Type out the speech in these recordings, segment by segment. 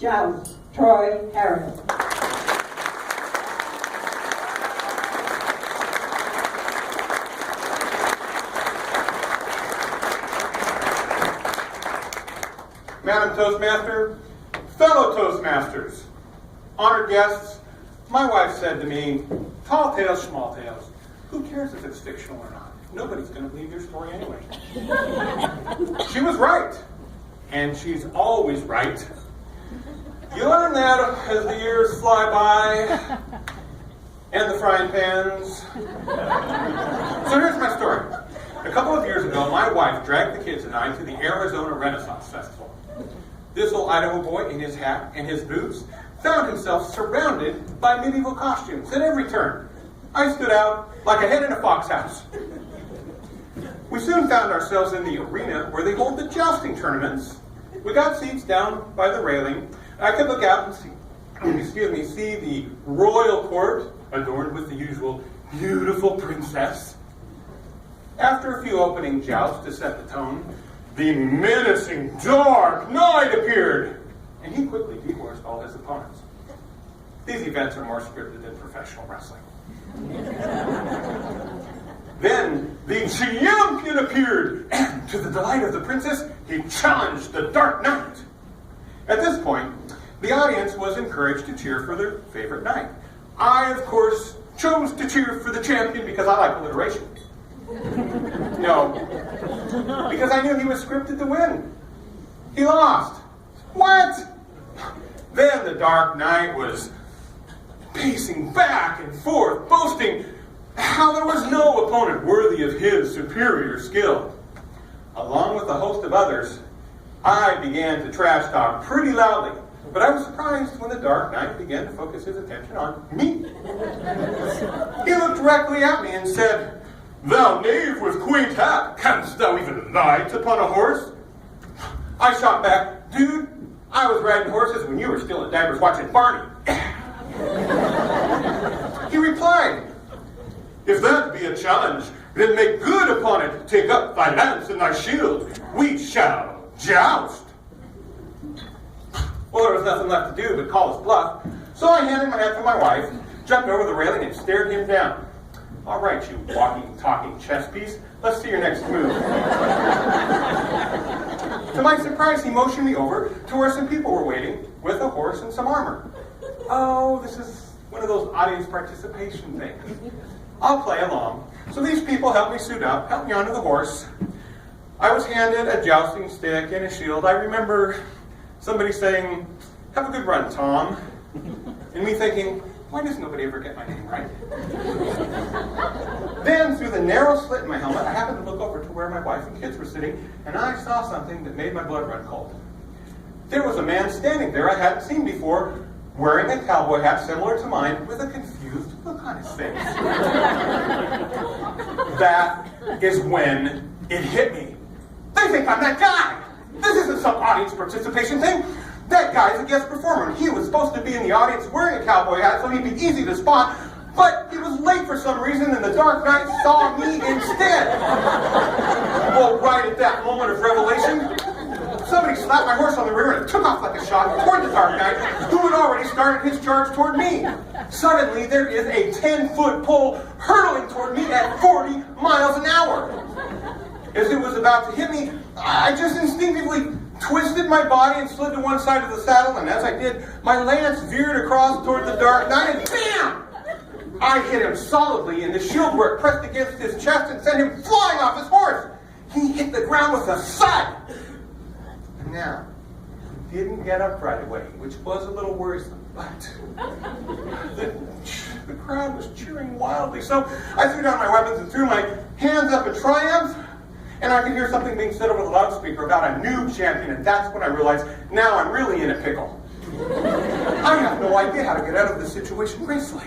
Joust, Troy Harris. Madam Toastmaster, fellow Toastmasters, honored guests, my wife said to me, tall tales, small tales. Who cares if it's fictional or not? Nobody's going to believe your story anyway. She was right. And she's always right. You learn that as the years fly by and the frying pans. So here's my story. A couple of years ago, my wife dragged the kids and I to the Arizona Renaissance Festival. This old Idaho boy in his hat and his boots found himself surrounded by medieval costumes at every turn. I stood out like a hen in a fox house. We soon found ourselves in the arena where they hold the jousting tournaments. We got seats down by the railing. I could look out and see the royal court adorned with the usual beautiful princess. After a few opening jousts to set the tone, the menacing dark knight appeared, and he quickly dehorsed all his opponents. These events are more scripted than professional wrestling. Then the champion appeared, and to the delight of the princess, he challenged the Dark Knight. At this point, the audience was encouraged to cheer for their favorite knight. I, of course, chose to cheer for the champion because I like alliteration. No, because I knew he was scripted to win. He lost. What? Then the Dark Knight was pacing back and forth, boasting how there was no opponent worthy of his superior skill. Along with a host of others, I began to trash talk pretty loudly, but I was surprised when the Dark Knight began to focus his attention on me. He looked directly at me and said, "Thou knave with quaint hat, canst thou even light upon a horse?" I shot back, "Dude, I was riding horses when you were still at Divers watching Barney." He replied, "If that be a challenge, then make good upon it. Take up thy lance and thy shield. We shall joust." Well, there was nothing left to do but call his bluff, so I handed my hat to my wife, jumped over the railing, and stared him down. "All right, you walking, talking chess piece, let's see your next move." To my surprise, he motioned me over to where some people were waiting with a horse and some armor. Oh, this is one of those audience participation things. I'll play along. So these people helped me suit up, helped me onto the horse. I was handed a jousting stick and a shield. I remember somebody saying, "Have a good run, Tom." And me thinking, why does nobody ever get my name right? Then, through the narrow slit in my helmet, I happened to look over to where my wife and kids were sitting, and I saw something that made my blood run cold. There was a man standing there I hadn't seen before, wearing a cowboy hat similar to mine, with a confused look on his face. That is when it hit me. They think I'm that guy! This isn't some audience participation thing. That guy's a guest performer. He was supposed to be in the audience wearing a cowboy hat so he'd be easy to spot, but he was late for some reason and the Dark Knight saw me instead. Well, right at that moment of revelation, somebody slapped my horse on the rear and it took off like a shot toward the Dark Knight, who had already started his charge toward me. Suddenly, there is a 10-foot pole hurtling toward me at 40 miles an hour. As it was about to hit me, I just instinctively twisted my body and slid to one side of the saddle, and as I did, my lance veered across toward the Dark Knight, and bam! I hit him solidly in the shield where it pressed against his chest and sent him flying off his horse. He hit the ground with a thud. Now, he didn't get up right away, which was a little worrisome, but the crowd was cheering wildly, so I threw down my weapons and threw my hands up in triumph. And I could hear something being said over the loudspeaker about a new champion, and that's when I realized, now I'm really in a pickle. I have no idea how to get out of this situation gracefully.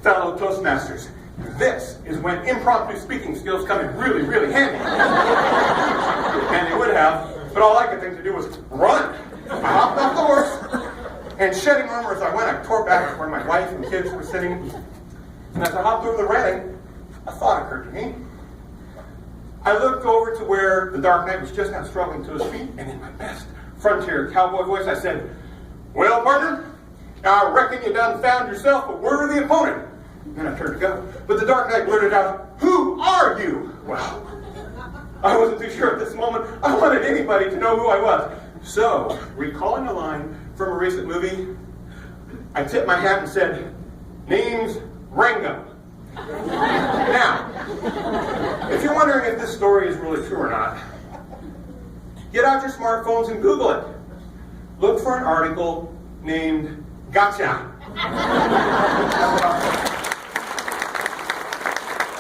Fellow Toastmasters, this is when impromptu speaking skills come in really, really handy. And they would have, but all I could think to do was run. I hopped off the horse, and shedding armor as I went, I tore back to where my wife and kids were sitting. And as I hopped over the railing, a thought occurred to me. I looked over to where the Dark Knight was just now struggling to his feet, and in my best frontier cowboy voice, I said, Well, partner, I reckon you done found yourself a worthy opponent. Then I turned to go, but the Dark Knight blurted out, "Who are you?" Well, I wasn't too sure at this moment. I wanted anybody to know who I was. So, recalling a line from a recent movie, I tipped my hat and said, "Name's Rango." Now, if you're wondering if this story is really true or not, get out your smartphones and Google it. Look for an article named Gotcha. That's what I'll say.